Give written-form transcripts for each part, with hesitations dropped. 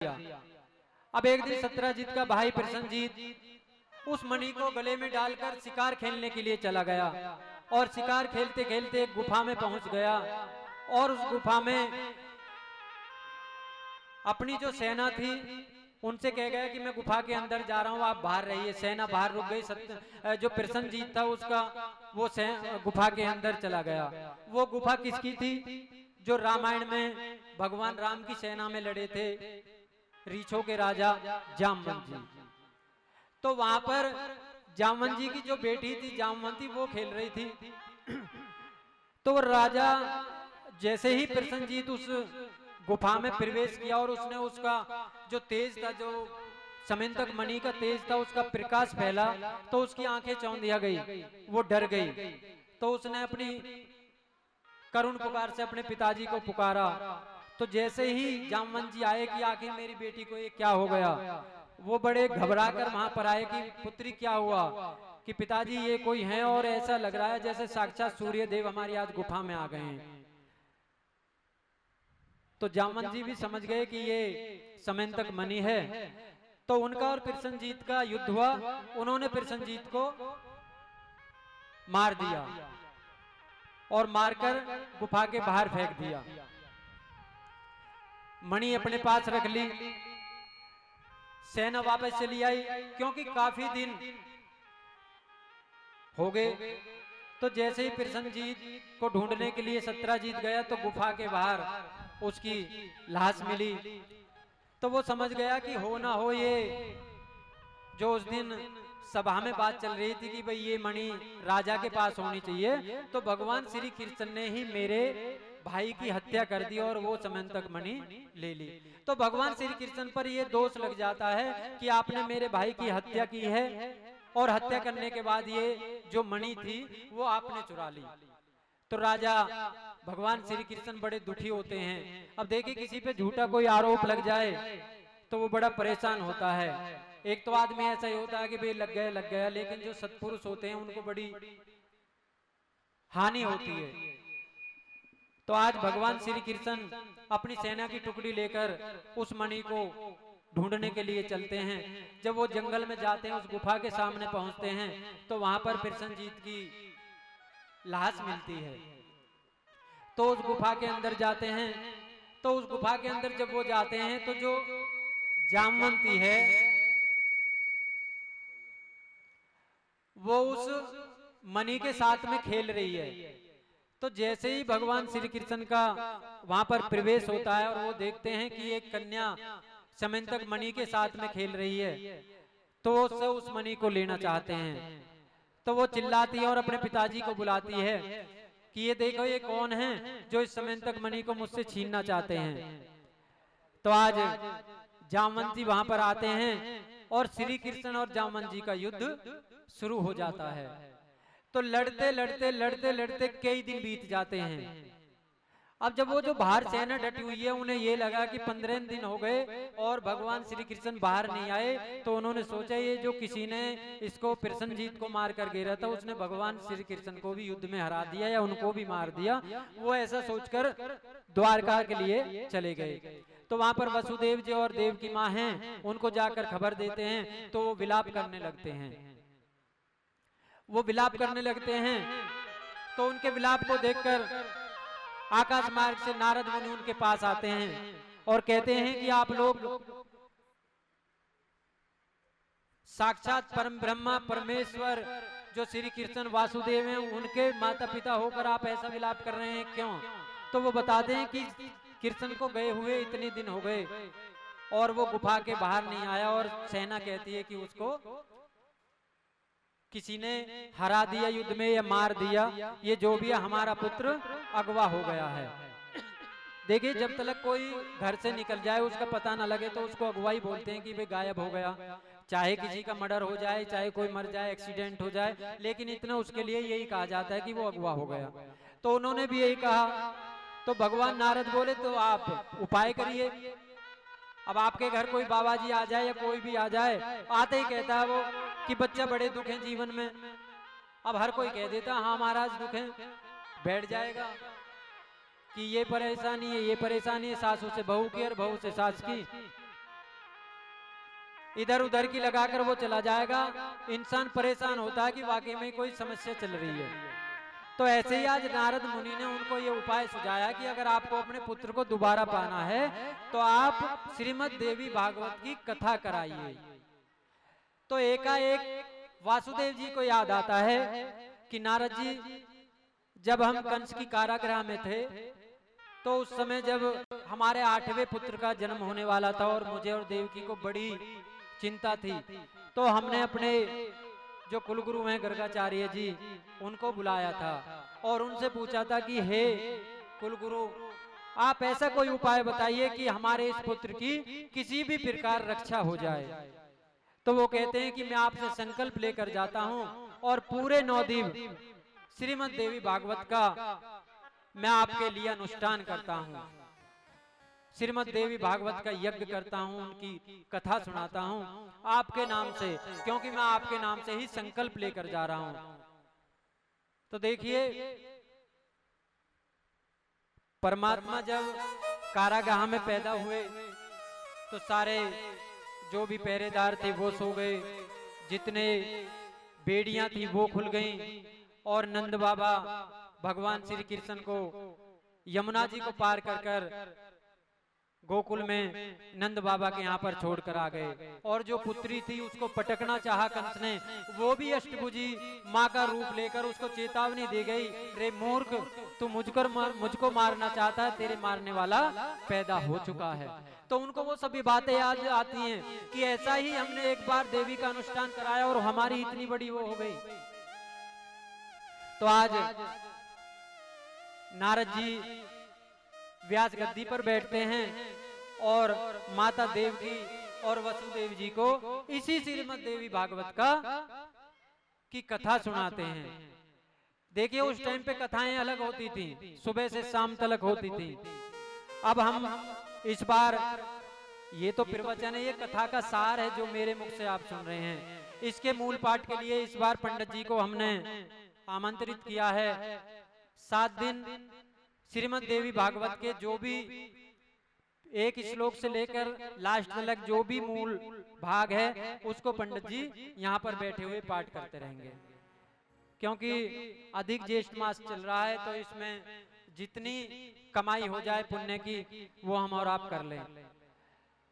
अब एक दिन सत्यजीत का भाई प्रसन्नजीत उस मणि को गले में डालकर शिकार खेलने के लिए चला गया और शिकार खेलते खेलते एक गुफा में पहुंच गया और उस गुफा में अपनी जो सेना थी उनसे कह गया कि मैं गुफा के अंदर जा रहा हूं, आप बाहर रहिए। सेना बाहर रुक गई। जो प्रसन्नजीत था उसका वो गुफा के अंदर चला गया। वो गुफा किसकी थी? जो रामायण में भगवान राम की सेना में लड़े थे रीछों के राजा जामवंत जी। तो वहां पर जामवंत जी की जो बेटी थी जामवंती वो खेल रही थी। तो राजा जैसे ही प्रसन्नजीत उस गुफा में प्रवेश किया और उसने उसका जो तेज था, जो समंतक मणि का तेज था, उसका प्रकाश फैला तो उसकी आंखें चौंधिया गई, वो डर गई। तो उसने अपनी करुण पुकार से अपने पिताजी को पुकारा। तो जैसे ही जामवंत जी आए कि आखिर मेरी बेटी को ये क्या हो गया, वो बड़े घबरा कर वहां पर आए कि पुत्री क्या हुआ, कि पिताजी ये कोई है और ऐसा लग रहा है जैसे साक्षात सूर्य देव हमारी आज गुफा में आ गए हैं। तो जामवंत जी भी समझ गए कि ये समंतक मणि है। तो उनका और प्रसन्नजीत का युद्ध हुआ। उन्होंने प्रसन्नजीत को मार दिया और मारकर गुफा के बाहर फेंक दिया। मणि अपने पास रख ली। सेना वापस चली आई क्योंकि काफी दिन हो गए। तो जैसे ही प्रसन्नजीत को ढूंढने के लिए सत्यजीत गया तो गुफा के बाहर उसकी लाश मिली। तो वो समझ गया कि हो ना हो ये जो उस दिन सभा में बात चल रही थी कि भाई ये मणि राजा के पास होनी चाहिए, तो भगवान श्री कृष्ण ने ही मेरे भाई की हत्या कर दी और वो समंतक मणि ले ली। तो भगवान श्री कृष्ण पर ये दोष लग जाता है कि आपने मेरे भाई की हत्या की है और हत्या करने के बाद ये जो मणि थी वो आपने चुरा ली। तो राजा भगवान श्री कृष्ण बड़े दुखी होते हैं। अब देखिए किसी पे झूठा कोई आरोप लग जाए तो वो बड़ा परेशान होता है। एक तो आदमी ऐसा ही होता है कि भाई लग गया, लेकिन जो सत्पुरुष होते हैं उनको बड़ी हानि होती है। तो आज भगवान श्री कृष्ण अपनी सेना की टुकड़ी लेकर उस मणि को ढूंढने के लिए चलते हैं। जब वो जंगल में जाते हैं, उस गुफा के सामने पहुंचते हैं तो वहां पर प्रसन्नजीत की लाश मिलती है। तो उस गुफा के अंदर जाते हैं। तो उस गुफा के अंदर जब वो जाते हैं तो जो जामवंती है वो उस मणि के साथ में खेल रही है। तो जैसे ही भगवान श्री कृष्ण का वहां पर प्रवेश होता है और वो देखते हैं कि एक कन्या समंतक मणि के साथ में खेल रही है, तो वो सब उस मणि को लेना चाहते हैं। तो वो चिल्लाती है और अपने पिताजी को बुलाती है कि ये देखो ये कौन है जो इस समंतक मणि को मुझसे छीनना चाहते हैं। तो आज जामवंत जी वहां पर आते हैं और श्री कृष्ण और जामवंत जी का युद्ध शुरू हो जाता है। तो लड़ते लड़ते लड़ते लड़ते कई दिन बीत जाते हैं। अब जब वो जो बाहर सेना डटी हुई है उन्हें ये लगा कि 15 दिन हो गए और भगवान श्री कृष्ण बाहर नहीं आए, तो उन्होंने सोचा ये जो किसी ने इसको प्रसन्नजीत को मार कर गिरा था उसने भगवान श्री कृष्ण को भी युद्ध में हरा दिया या उनको भी मार दिया। वो ऐसा सोचकर द्वारका के लिए चले गए। तो वहां पर वसुदेव जी और देव की माँ हैं, उनको जाकर खबर देते हैं। तो वो विलाप करने लगते हैं। वो विलाप करने लगते हैं तो उनके विलाप को देखकर आकाश मार्ग से नारद मुनि उनके पास आते हैं और कहते हैं कि आप लोग साक्षात परम ब्रह्मा परमेश्वर जो श्री कृष्ण वासुदेव हैं उनके माता पिता होकर आप ऐसा विलाप कर रहे हैं क्यों? तो वो बताते हैं कि कृष्ण को गए हुए इतने दिन हो गए और वो गुफा के बाहर नहीं आया और सेना कहती है कि उसको किसी ने हरा दिया युद्ध में या मार दिया, ये जो भी है हमारा पुत्र अगवा हो गया है। देखिए जब तक कोई घर से निकल जाए उसका पता ना लगे तो उसको अगवाई बोलते हैं कि भाई गायब हो गया। चाहे किसी का मर्डर हो जाए, चाहे कोई मर जाए, एक्सीडेंट हो जाए, लेकिन इतना उसके लिए यही कहा जाता है कि वो अगवा हो गया। तो उन्होंने भी यही कहा। तो भगवान नारद बोले तो आप उपाय करिए। अब आपके घर कोई बाबा जी आ जाए या कोई भी आ जाए, आते ही कहता है वो कि बच्चा बड़े दुख है जीवन में। अब हर कोई कह देता हाँ महाराज दुख है, बैठ जाएगा कि ये परेशानी है, ये परेशानी है, सासू से बहू की और बहू से सास की। इधर उधर की लगाकर वो चला जाएगा। इंसान परेशान होता है कि वाकई में कोई समस्या चल रही है। तो ऐसे ही आज नारद मुनि ने उनको ये उपाय सुझाया कि अगर आपको अपने पुत्र को दोबारा पाना है तो आप श्रीमद् देवी भागवत की कथा कराइए। तो एकाएक वासुदेव जी को याद आता है कि नारद जी, जब हम कंस की कारागृह में थे तो उस समय जब हमारे 8वें पुत्र का जन्म होने वाला था और मुझे और देवकी को बड़ी चिंता थी, तो हमने अपने जो कुलगुरु हैं गर्गाचार्य जी, उनको बुलाया था और उनसे पूछा था कि हे कुलगुरु, आप ऐसा कोई उपाय बताइए कि हमारे इस पुत्र की किसी भी प्रकार रक्षा हो जाए। तो वो कहते हैं कि मैं आपसे संकल्प लेकर जाता हूं और पूरे 9 दिन श्रीमद् देवी भागवत का मैं आपके लिए अनुष्ठान करता हूं, श्रीमद् देवी भागवत का यज्ञ करता हूं, उनकी कथा सुनाता हूं आपके नाम से, क्योंकि मैं आपके नाम से ही संकल्प लेकर जा रहा हूं। तो देखिए, परमात्मा जब कारागाह में पैदा हुए तो सारे जो भी पहरेदार थे वो सो गए, जितने बेड़ियां थी वो खुल गईं और नंद बाबा भगवान श्री कृष्ण को यमुना जी को पार कर कर गोकुल में नंद बाबा के यहाँ पर छोड़कर आ गए। और जो पुत्री थी उसको पटकना चाहा कंस ने, वो भी अष्टभुजी माँ का रूप लेकर उसको चेतावनी दी गई, रे मूर्ख, तू मुझको मारना चाहता है, तेरे मारने वाला पैदा हो चुका है। तो उनको वो सभी बातें याद आती हैं कि ऐसा ही हमने एक बार देवी का अनुष्ठान कराया और हमारी इतनी बड़ी वो हो गई। तो आज नारद जी व्यास गद्दी पर बैठते हैं और माता देवकी और वसुदेव जी को इसी श्रीमद् देवी भागवत की कथा सुनाते हैं। देखिए, उस टाइम पे कथाएं अलग होती थी, सुबह से शाम तक होती थी। अब हम इस बार, ये तो प्रवचन है, ये कथा का सार है जो मेरे मुख से आप सुन रहे हैं। इसके मूल पाठ के लिए इस बार पंडित जी को हमने आमंत्रित किया है। 7 दिन श्रीमद् देवी भागवत के जो भी एक श्लोक से लेकर लास्ट तक जो भी मूल भाग है उसको पंडित जी यहाँ पर बैठे हुए पाठ करते रहेंगे, क्योंकि अधिक ज्येष्ठ मास चल रहा है तो इसमें जितनी कमाई हो जाए पुण्य की वो हम और आप कर लें।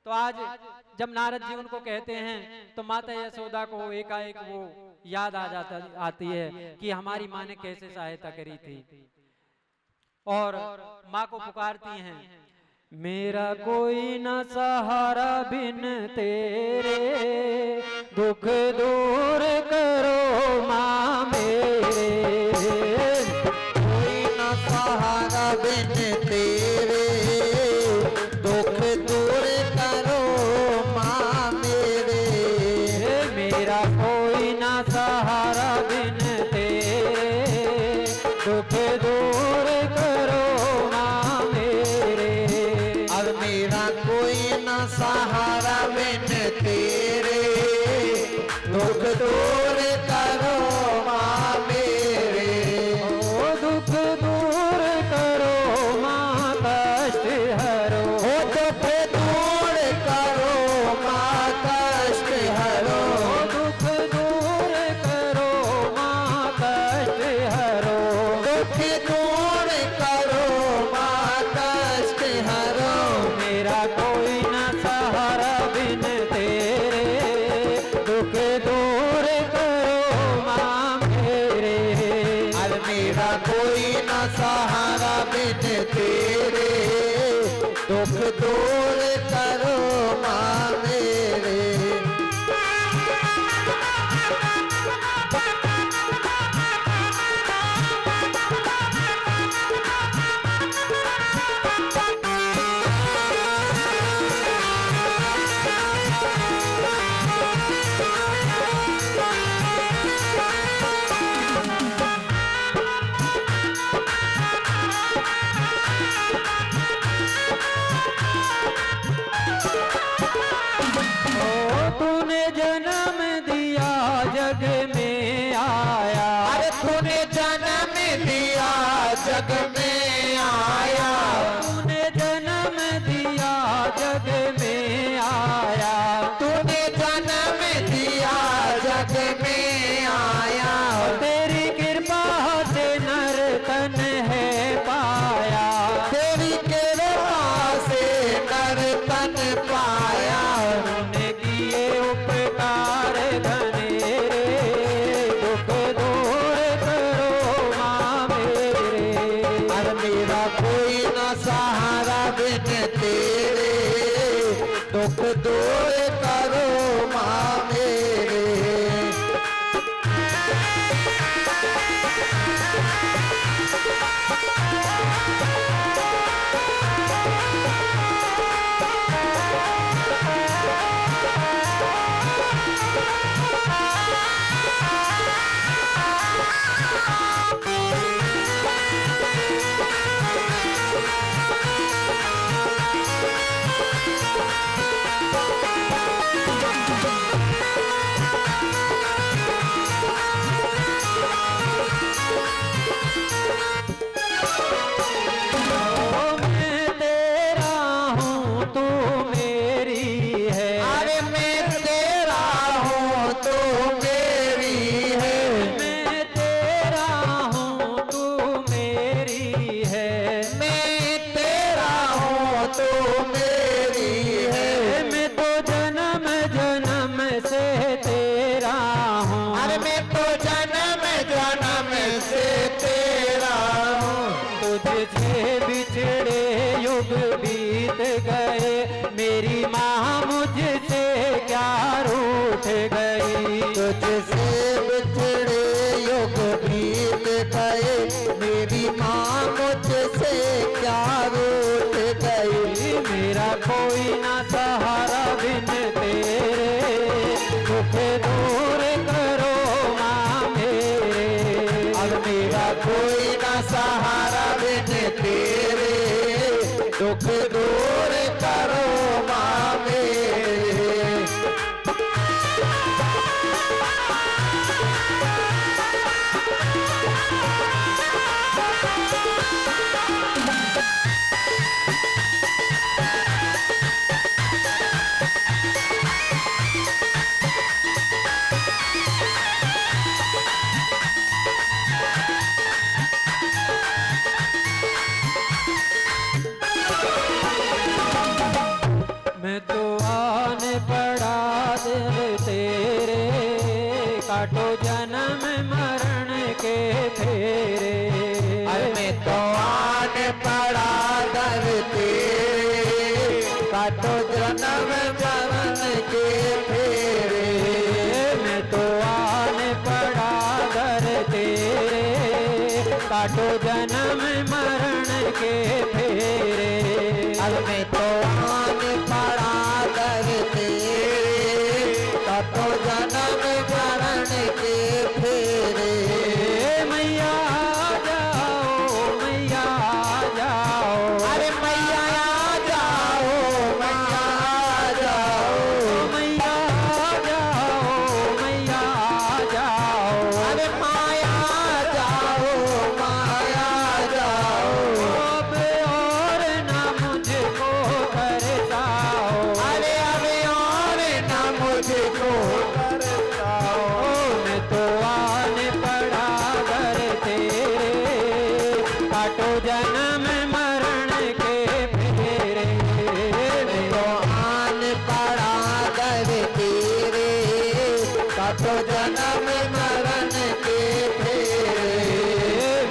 तो आज जब नारद जी उनको कहते हैं तो माता यशोदा को एकाएक वो याद आती है कि हमारी माँ ने कैसे सहायता करी थी, और माँ को पुकारती हैं, मेरा कोई न सहारा बिन तेरे, दुख दूर करो माँ मेरे। कोई न सहारा बिन तेरे, दुख दूर करो माँ मेरे। मेरा कोई न सहारा बिन तेरे, दुख दूर करो माँ मेरे। अब मेरा कोई न सहारा बिन तेरे, दुख दूर करो माँ मेरे। ओ दुख दूर करो माँ कष्ट हरो, ओ दुख दूर करो माँ कष्ट हरो। दुख दूर करो माँ कष्ट हरो। दुख दूर करो माँ कष्ट हरो। मेरा कोई न सहारा बिन तेरे, दुख दूर करो माँ मेरे। अरे मेरा कोई न सहारा बिन तेरे, दुख दूर करो माँ मेरे। तूने जन्म दिया जग में आया, अरे तूने जन्म दिया जग में आया। तूने जन्म दिया जग में आया। तूने दुख दूर करो माँ मेरे। तुझसे बिछड़े युग बीत गए, मेरी माँ मुझसे क्या रूठ गई। तुझसे बिछड़े युग बीत गए, मेरी माँ मुझसे क्या रूठ गई। मेरा कोई ना सहारा बिन तेरे, दुख दूर करो माँ मेरे। अब मेरा कोई ना सहारा बिन तेरे, दुख दूर करो माँ मेरे। मैं तो आने पड़ा दिल तेरे, काटो जन्म मरण के फेरे। अरे मैं तो आने पड़ा दर तेरे, काटो जन्म मरण के फेरे। मैं तो आने पड़ा दर तेरे, काटो जन्म मरण के फेरे। अब मैं तो आने पड़ा दर तेरे, काटो जन्म मरण के फेरे। मैया आ जाओ, मैया आ जाओ। अरे मैया आ जाओ, मैया आ जाओ। मैया आ जाओ, मैया आ जाओ। अरे माया आ जाओ, माया आ जाओ। अब और ना मुझको तरसाओ। अरे अब और ना मुझको तरसाओ। मैं तो आने पड़ा घर तेरे, काटो जन्म मरण के फेरे। मैं तो आने पड़ा दर तेरे, काटो जन्म मरण के फेरे।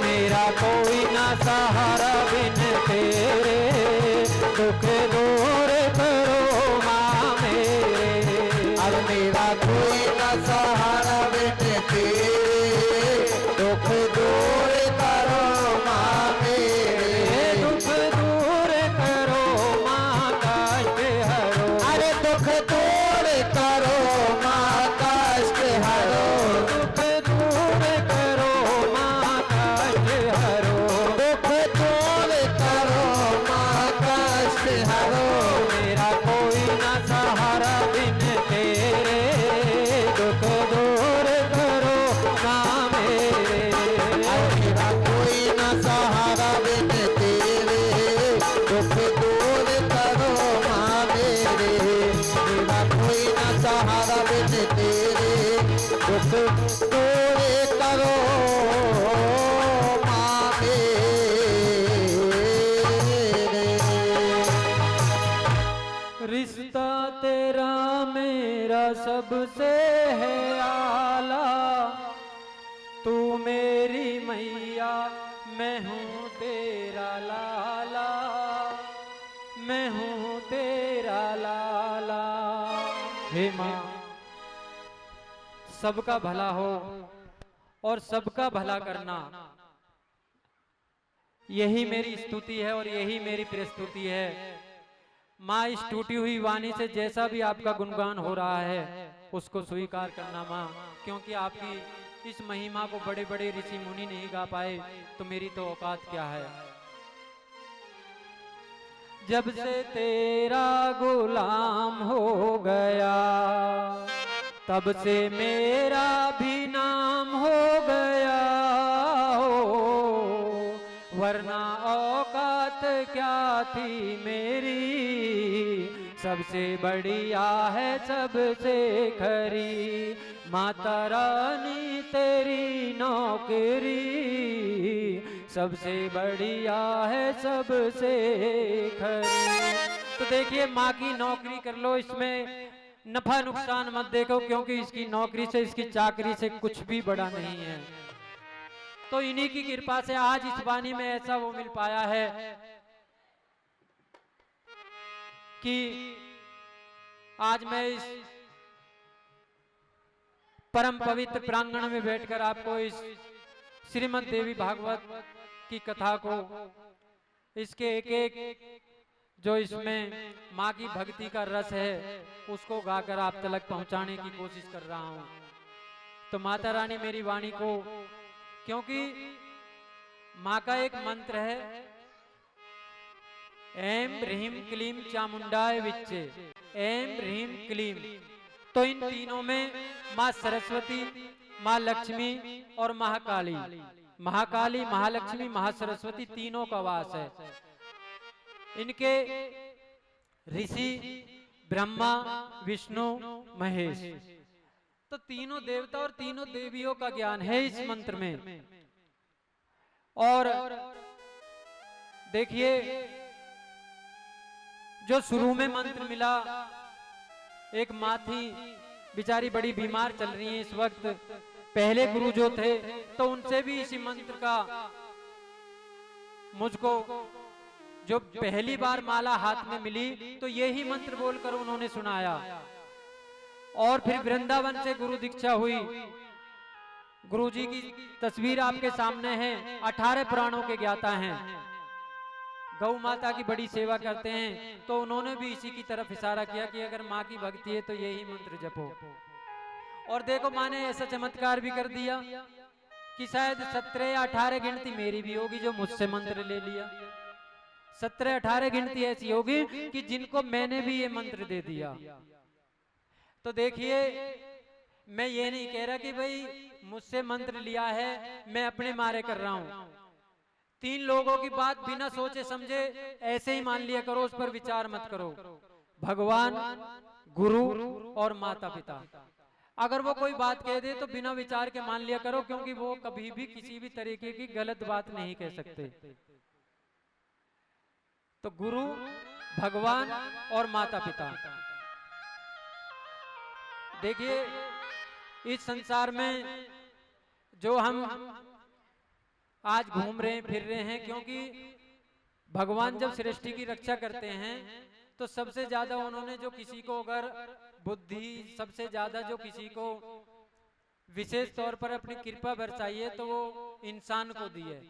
मेरा कोई ना सहारा बिन तेरे, दुख दूर करो माँ मेरे। अब मेरा कोई ना सहारा बिन तेरे, दुख दूर करो माँ मेरे। दुख दूर करो माँ कष्ट हरो। अरे दुख दूर करो माँ कष्ट हरो। दुख दूर करो माँ कष्ट हरो। दुख दूर करो माँ कष्ट हरो। मेरा कोई ना सहारा बिन तेरे, दुख दूर करो माँ मेरे। अब मेरा कोई ना सहारा बिन तेरे, दुख दूर करो माँ मेरे। मेरा कोई ना सहारा बिन तेरे, दुख दूर करो माँ मेरे। रिश्ता तेरा मेरा सबसे है आला, तू मेरी मैया मैं हूँ तेरा लाला, मैं हूँ तेरा लाला। हे माँ, सबका भला हो और सबका भला करना, यही मेरी स्तुति है और यही मेरी प्रस्तुति है। माँ, इस टूटी हुई वाणी से जैसा भी आपका गुणगान हो रहा है उसको स्वीकार करना माँ, क्योंकि आपकी इस महिमा को बड़े बड़े ऋषि मुनि नहीं गा पाए, तो मेरी तो औकात क्या है। जब से तेरा गुलाम हो गया, तब से मेरा भी नाम हो गया हो, वरना औकात क्या थी मेरी, सबसे बढ़िया है सबसे खरी, माता रानी तेरी नौकरी, सबसे बढ़िया है सबसे खरी। तो देखिए, माँ की नौकरी कर लो, इसमें नफा नुकसान मत देखो, क्योंकि इसकी नौकरी से, इसकी चाकरी से कुछ भी बड़ा नहीं है। तो इन्हीं की कृपा से आज इस वाणी में ऐसा वो मिल पाया है कि आज मैं इस परम पवित्र प्रांगण में बैठकर आपको इस श्रीमद् देवी भागवत की कथा को, इसके एक एक जो इसमें माँ की भक्ति का रस है उसको गाकर आप तक पहुंचाने की कोशिश कर रहा हूं। तो माता रानी मेरी वाणी को, क्योंकि माँ का एक मंत्र है, ऐम ह्रीम क्लीम चामुंडाय विच्चे, ऐम ह्रीम क्लीम। तो इन तीनों में माँ सरस्वती, माँ लक्ष्मी और महाकाली, महाकाली, महालक्ष्मी, महासरस्वती तीनों का वास है। इनके ऋषि ब्रह्मा, विष्णु, महेश, तो तीनों देवता और तीनों देवियों का ज्ञान है इस मंत्र में। और देखिए, जो शुरू में मंत्र मिला, एक माँ थी बेचारी बड़ी बीमार चल रही है इस वक्त, पहले गुरु जो थे तो उनसे भी इसी मंत्र का मुझको, जो पहली बार माला हाथ में मिली तो यही मंत्र बोलकर उन्होंने सुनाया। और फिर वृंदावन से गुरु दीक्षा हुई। गुरु जी की तस्वीर आपके सामने है, 18 पुराणों के ज्ञाता हैं, गौ माता की बड़ी सेवा करते हैं, तो उन्होंने भी इसी की तरफ इशारा किया कि अगर माँ की भक्ति है तो यही मंत्र जपो। और देखो, माँ ने ऐसा चमत्कार भी कर दिया कि शायद 17 या 18 गिनती मेरी भी होगी जो मुझसे मंत्र ले लिया। 17-18 गिनती ऐसी होगी कि जिनको मैंने भी ये मंत्र दे दिया। तो देखिए, मैं ये नहीं कह रहा कि भाई मुझसे मंत्र लिया है मैं अपने मारे कर रहा हूं। 3 लोगों की बात बिना सोचे समझे ऐसे ही मान लिया करो, उस पर विचार मत करो। भगवान, गुरु और माता पिता, अगर वो कोई बात कह दे तो बिना विचार के मान लिया करो, क्योंकि वो कभी भी किसी भी तरीके की गलत बात नहीं कह सकते। तो गुरु, भगवान और माता पिता, देखिए इस संसार में जो हम आज घूम रहे हैं, फिर रहे हैं, क्योंकि भगवान जब सृष्टि की रक्षा करते हैं तो सबसे ज्यादा उन्होंने जो किसी को अगर बुद्धि, सबसे ज्यादा जो किसी को विशेष तौर पर अपनी कृपा बरसाई है तो वो इंसान को दी है,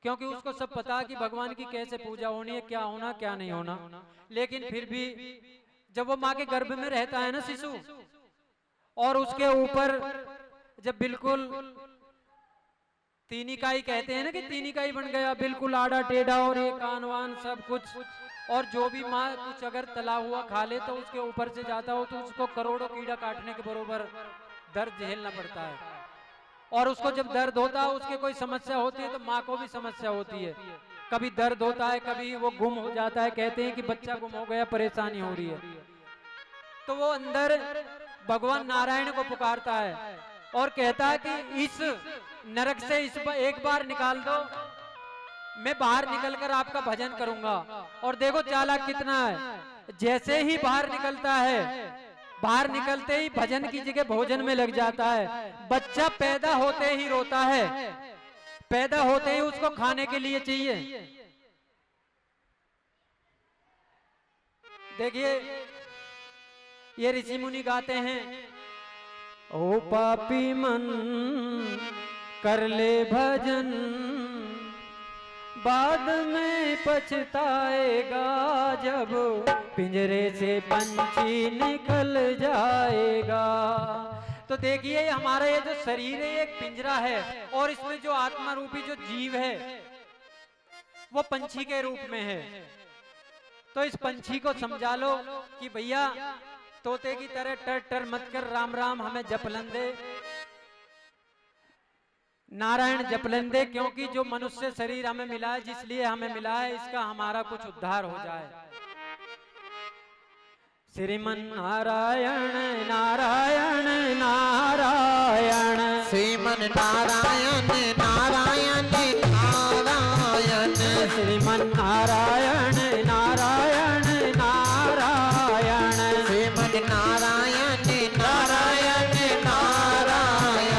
क्योंकि उसको सब पता कि भगवान की कैसे पूजा होनी है, क्या होना क्या नहीं होना। लेकिन फिर भी जब वो माँ के गर्भ में रहता है ना शिशु, और उसके ऊपर जब बिल्कुल 3 इकाई कहते हैं ना कि 3 इकाई बन गया, बिल्कुल आड़ा टेढ़ा और एक कानवान सब कुछ, और जो भी माँ कुछ अगर तला हुआ खा ले तो उसके ऊपर से जाता हो तो उसको करोड़ों कीड़ा काटने के बरोबर दर्द झेलना पड़ता है। और उसको जब दर्द होता है, उसके कोई समस्या होती है तो माँ को भी समस्या होती है, कभी दर्द होता है, कभी वो गुम हो जाता है, कहते हैं कि बच्चा गुम हो गया, परेशानी हो रही है, तो वो अंदर भगवान नारायण को पुकारता है और कहता है कि इस नरक से एक बार निकाल दो, मैं बाहर निकलकर आपका भजन करूंगा। और देखो चालाक कितना है, जैसे ही बाहर निकलता है, बाहर निकलते ही भजन की जगह भोजन में लग जाता है। बच्चा पैदा होते ही रोता है, पैदा होते ही उसको खाने के लिए चाहिए। देखिए ये ऋषि मुनि गाते हैं, ओ पापी मन कर ले भजन, बाद में पछताएगा जब पिंजरे से पंछी निकल जाएगा। तो देखिए हमारा ये जो शरीर है एक पिंजरा है, और इसमें जो आत्मा रूपी जो जीव है वो पंछी के रूप में है। तो इस पंछी को समझा लो कि भैया तोते की तरह टर टर मत कर, राम राम हमें जपलन दे, नारायण जपलन दे, क्योंकि जो मनुष्य शरीर हमें मिला है, जिसलिए हमें मिला है, इसका हमारा कुछ उद्धार हो जाए। श्रीमन नारायण नारायण नारायण, श्रीमन नारायण नारायण नारायण, श्रीमन नारायण नारायण नारायण, श्रीमन नारायण नारायण नारायण,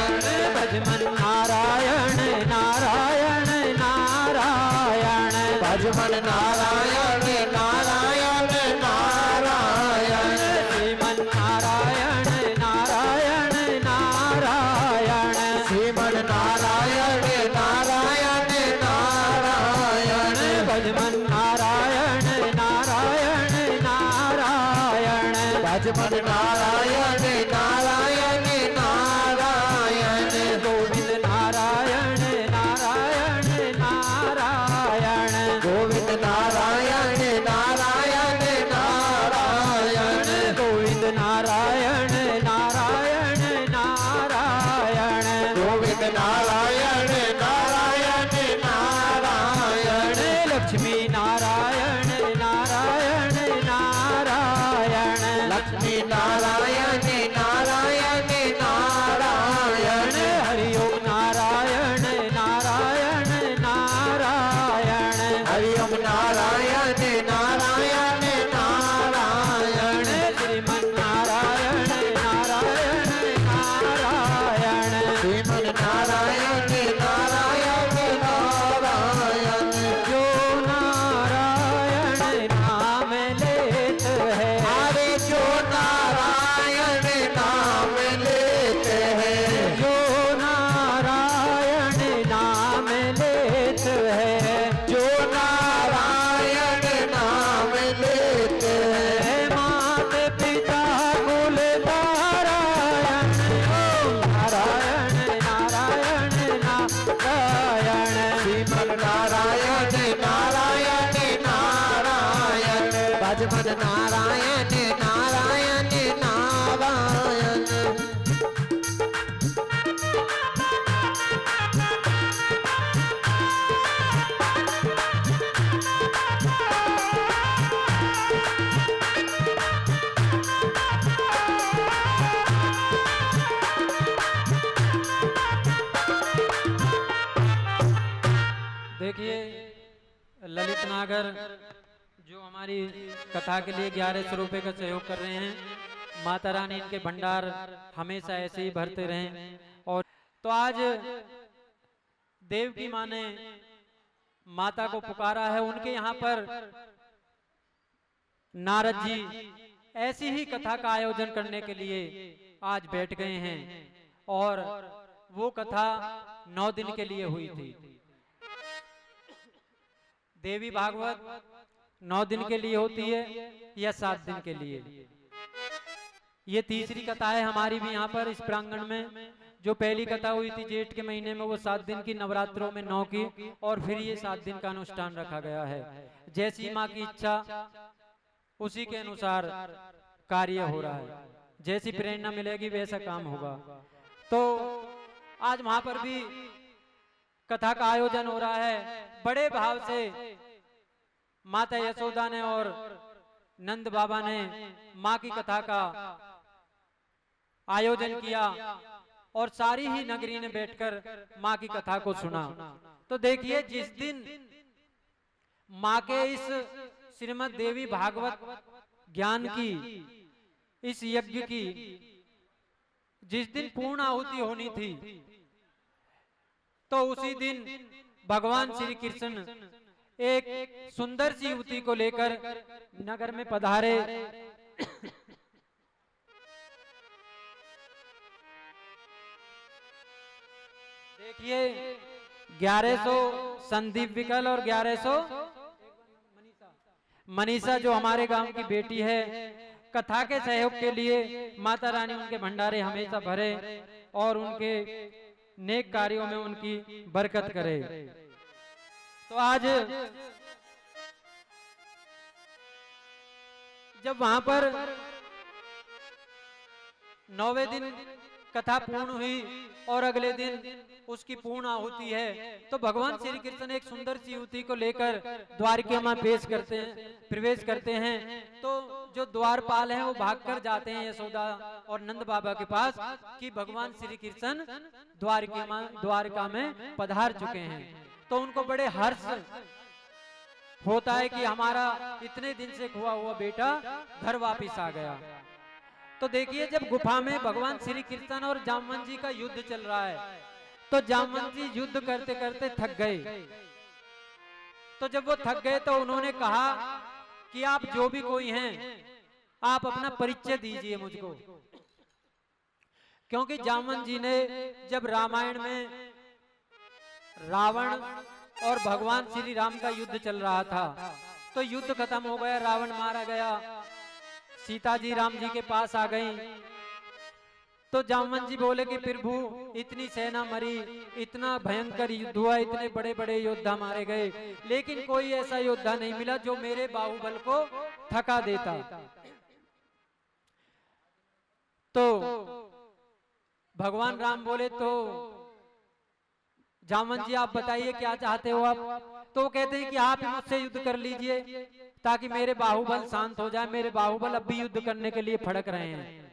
भजमन नारायण नारायण नारायण, भजमन नारायण नारायण नारायण, श्रीमन नारायण नारायण नारायण, श्रीमन नारायण नारायण नारायण, भजमन नारायण नारायण नारायण, भजमन नारायण नारायण नारायण, गोविंद नारायण नारायण नारायण, गोविंद नारायण नारायण नारायण, गोविंद नारायण नारायण नारायण, गोविंद नारायण नारायण नारायण, लक्ष्मी नारायण नारायण नारायण, लक्ष्मी नारायण नारायण नारायण, हरि ओम नारायण नारायण नारायण, हरि ओम नारायण नारायण नारायण, श्रीमन नारायण नारायण नारायण, श्रीमन नारायण नारायण नारायण, जो नारायण नाम लेत है, हरे जो नारायण नाम लेते हैं, जो नारायण नाम लेत है, जो नारायण नाम लेते हैं, मात पिता कुल नारायण, ओम नारायण नारायण नारायण, श्रीमन नारायण नारायण नारायण, भजमन नारायण नारायण नारायण, देखिए ललित नागर जो हमारी कथा के लिए 1100 रुपए का सहयोग कर रहे हैं, माता रानी इनके भंडार हमेशा ऐसे ही भरते रहें। और तो आज देव की माँ ने माता को पुकारा है, उनके यहाँ पर नारद जी ऐसी ही कथा का आयोजन करने के लिए आज बैठ गए हैं, और वो कथा 9 दिन के लिए हुई थी। देवी भागवत 9 दिन के लिए होती है या 7 दिन के लिए? ये तीसरी कथा है हमारी भी यहाँ पर इस प्रांगण में। जो पहली कथा हुई थी जेठ के महीने में, वो 7 दिन की नवरात्रों में 9 की, और फिर ये 7 दिन का अनुष्ठान रखा गया है। जैसी माँ की इच्छा उसी के अनुसार कार्य हो रहा है, जैसी प्रेरणा मिलेगी वैसा काम होगा। तो आज वहां पर भी कथा का आयोजन हो रहा है। बड़े भाव से माता यशोदा ने और नंद बाबा ने माँ की कथा का आयोजन किया, और सारी ही नगरी ने बैठकर माँ की कथा को सुना। तो देखिए जिस दिन माँ के इस श्रीमद् देवी भागवत ज्ञान की, इस यज्ञ की जिस दिन पूर्ण आहुति होनी थी, तो उसी दिन भगवान श्री कृष्ण एक सुंदर सी युवती को लेकर नगर में पधारे। देखिए 1100 संदीप विकल और 1100 मनीषा जो हमारे गांव की बेटी है, कथा के सहयोग के लिए माता रानी उनके भंडारे हमेशा भरे और उनके नेक कार्यों में उनकी बरकत करे। तो आज जब वहां पर 9वें दिन कथा पूर्ण हुई और अगले दिन उसकी पूर्ण आहुति है, तो भगवान श्री कृष्ण एक सुंदर सी युवती को लेकर द्वारका में प्रवेश करते हैं। तो जो द्वारपाल हैं वो भागकर जाते हैं यशोदा और नंद बाबा के पास कि भगवान श्री कृष्ण द्वारका में पधार चुके हैं। तो उनको बड़े हर्ष होता है कि हमारा इतने दिन से खोया हुआ बेटा घर वापिस आ गया। तो देखिए जब गुफा में भगवान श्री कृष्ण और जामवंत जी का युद्ध चल रहा है, तो जामवंत जी युद्ध करते करते थक गए। तो जब वो थक गए तो उन्होंने कहा कि आप जो भी कोई हैं आप अपना परिचय दीजिए मुझको, क्योंकि जामवंत जी ने जब रामायण में रावण और भगवान श्री राम का युद्ध चल रहा था, तो युद्ध खत्म हो गया, रावण मारा गया, सीता जी राम जी के पास आ गई। तो जामवंत जी बोले कि प्रभु इतनी सेना मरी, इतना भयंकर युद्ध हुआ, इतने बड़े बड़े योद्धा मारे गए, लेकिन कोई ऐसा योद्धा नहीं मिला जो मेरे बाहुबल को थका देता। तो भगवान राम बोले तो जामवंत जी आप बताइए क्या चाहते हो आप? तो वो कहते हैं कि आप मुझसे युद्ध कर लीजिए ताकि मेरे बाहुबल शांत हो जाए, मेरे बाहुबल अब भी युद्ध करने के लिए फड़क रहे हैं।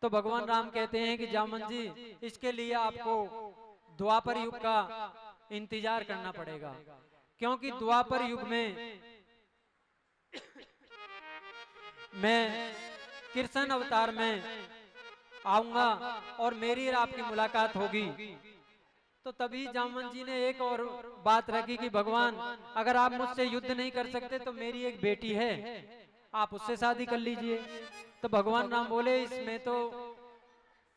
तो भगवान राम कहते हैं कि जामवंत जी इसके लिए आपको द्वापर युग का इंतजार करना पड़ेगा, क्योंकि द्वापर युग में मैं कृष्ण अवतार में आऊंगा और मेरी और आपकी मुलाकात होगी। तो तभी जामवंत जी ने एक और बात रखी कि भगवान अगर आप मुझसे युद्ध नहीं कर सकते तो मेरी एक बेटी है, आप उससे शादी कर लीजिए। तो भगवान राम बोले इसमें तो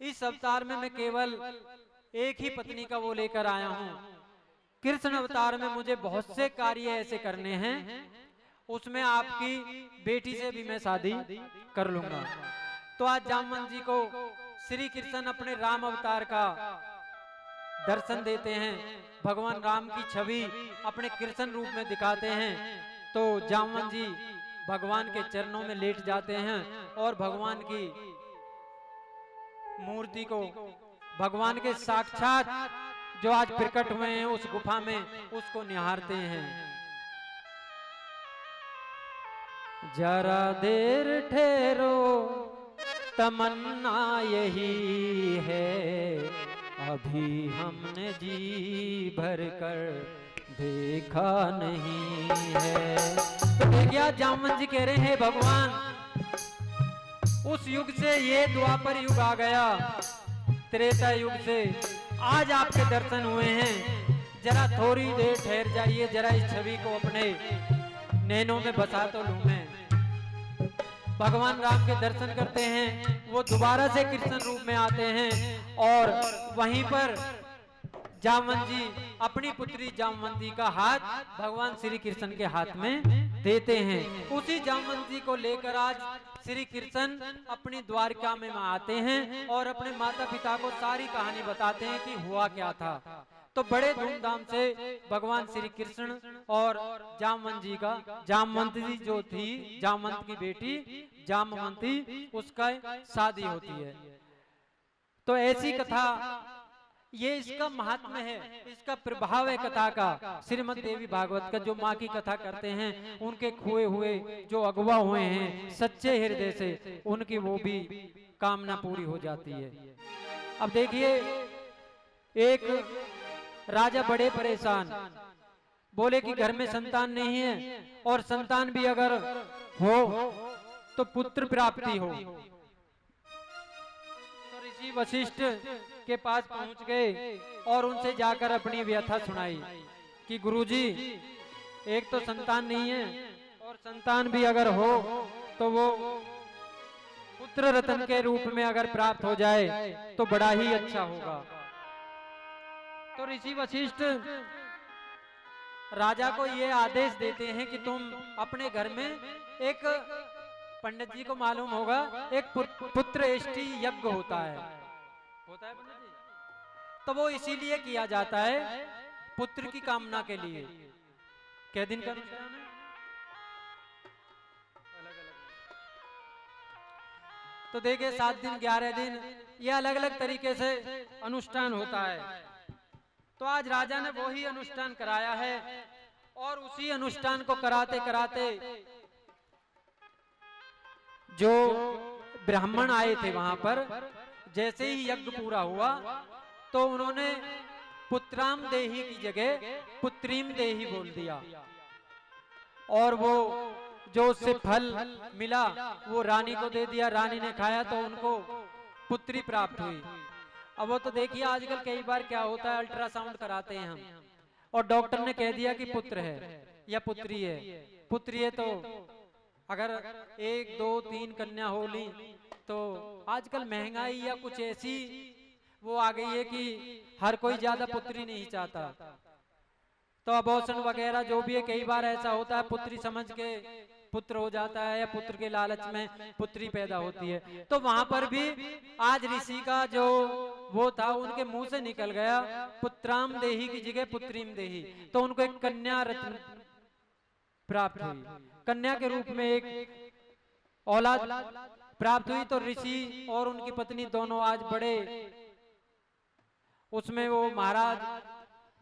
इस अवतार में मैं केवल एक ही पत्नी का वो लेकर आया हूँ, कृष्ण अवतार में मुझे बहुत से कार्य ऐसे करने हैं, उसमें आपकी बेटी से भी मैं शादी कर लूंगा। तो आज जामवंत जी को श्री कृष्ण अपने राम अवतार का दर्शन देते हैं, भगवान राम की छवि अपने कृष्ण रूप में दिखाते हैं। तो जामवंत जी भगवान के चरणों में लेट जाते हैं और भगवान की मूर्ति को, भगवान के साक्षात जो आज प्रकट हुए हैं उस गुफा में, उसको निहारते हैं। जरा देर ठहरो तमन्ना यही है, अभी हमने जी भर कर देखा नहीं है। तो देखिए जामवंत जी कह रहे हैं भगवान उस युग से ये द्वापर युग आ गया, त्रेता युग से आज आपके दर्शन हुए हैं, जरा थोड़ी देर ठहर जाइए, जरा इस छवि को अपने नैनों में बसा तो लूं मैं। भगवान राम के दर्शन करते हैं, वो दोबारा से कृष्ण रूप में आते हैं और वहीं पर जामवंत जी अपनी पुत्री जामवंती का हाथ भगवान श्री कृष्ण के हाथ में देते हैं। उसी जामवंत जी को लेकर आज श्री कृष्ण अपनी द्वारका में आते हैं और अपने माता पिता को सारी कहानी बताते हैं कि हुआ क्या था। तो बड़े धूमधाम से भगवान श्री कृष्ण और जामवंत जी का, जामवंत जी जो थी जामवंत की बेटी जामवंती, उसका शादी होती है। तो ऐसी कथा, ये इसका महात्म्य है, इसका प्रभाव है कथा का। श्रीमद् देवी भागवत का जो माँ की कथा करते हैं, उनके खोए हुए जो अगवा हुए हैं सच्चे हृदय से, उनकी वो भी कामना पूरी हो जाती है। अब देखिए एक राजा बड़े परेशान, बोले कि घर में संतान नहीं है और संतान भी अगर हो तो पुत्र प्राप्ति हो। तो ऋषि वशिष्ठ के पास पहुंच गए और उनसे जाकर अपनी व्यथा सुनाई कि गुरुजी एक तो संतान नहीं है और संतान भी अगर हो तो वो पुत्र रत्न के रूप में अगर प्राप्त हो जाए तो बड़ा ही अच्छा होगा। तो ऋषि वशिष्ठ राजा को ये आदेश देते हैं कि तुम अपने घर में एक, पंडित जी को मालूम होगा, एक पुत्र एष्टि यज्ञ होता है पंडित जी। तो वो इसीलिए किया जाता है पुत्र की कामना के लिए। क्या दिन का अनुष्ठान है? अलग अलग। तो देखिए 7 दिन 11 दिन ये अलग अलग तरीके से अनुष्ठान होता है। तो आज राजा ने वही अनुष्ठान कराया है और उसी अनुष्ठान को कराते कराते जो ब्राह्मण आए थे वहां पर, जैसे ही यज्ञ पूरा हुआ तो उन्होंने पुत्राम देही की जगह पुत्रीम देही बोल दिया, और वो जो उससे फल मिला वो रानी को दे दिया। रानी ने खाया तो उनको पुत्री प्राप्त हुई। अब वो तो देखिए आजकल कई बार क्या होता है, अल्ट्रासाउंड कराते हैं हम और डॉक्टर ने कह दिया कि पुत्र है या पुत्री है। पुत्री है तो अगर 1 2 3 कन्या हो ली तो आजकल महंगाई या कुछ ऐसी वो आ गई है कि हर कोई ज्यादा पुत्री नहीं चाहता, तो अबॉर्शन वगैरह जो भी है, कई बार ऐसा होता है पुत्री समझ के पुत्र हो जाता है या पुत्र के लालच में पुत्री पैदा होती है। तो वहां पर भी आज ऋषि का जो वो था उनके मुंह से निकल गया पुत्राम देही की जगह पुत्रीम देही, तो उनको एक कन्या रत्न प्राप्त हुई, कन्या के रूप में एक औलाद प्राप्त हुई। तो ऋषि और उनकी पत्नी दोनों आज बड़े उसमें वो महाराज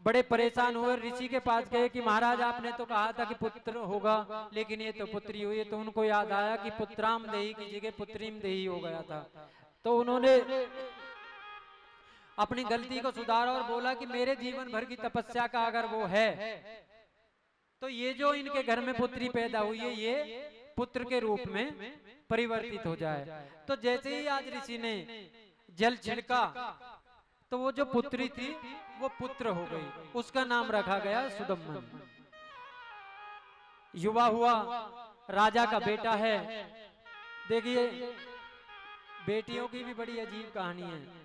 बड़े परेशान हुए, ऋषि के पास गए कि महाराज आपने तो कहा था कि पुत्र होगा लेकिन ये तो पुत्री हुई है। तो उनको याद आया कि पुत्राम देही की जगह पुत्रीम देही हो गया था। तो उन्होंने अपनी गलती को सुधारा और बोला कि मेरे जीवन भर की तपस्या का अगर वो है तो ये जो इनके घर में पुत्री पैदा हुई है ये पुत्र के रूप में परिवर्तित हो जाए। तो जैसे ही आज ऋषि ने जल छिड़का तो वो जो पुत्री थी वो पुत्र हो गई, उसका नाम रखा गया सुदम्मन। युवा हुआ, राजा का बेटा है। देखिए बेटियों की भी बड़ी अजीब कहानी है।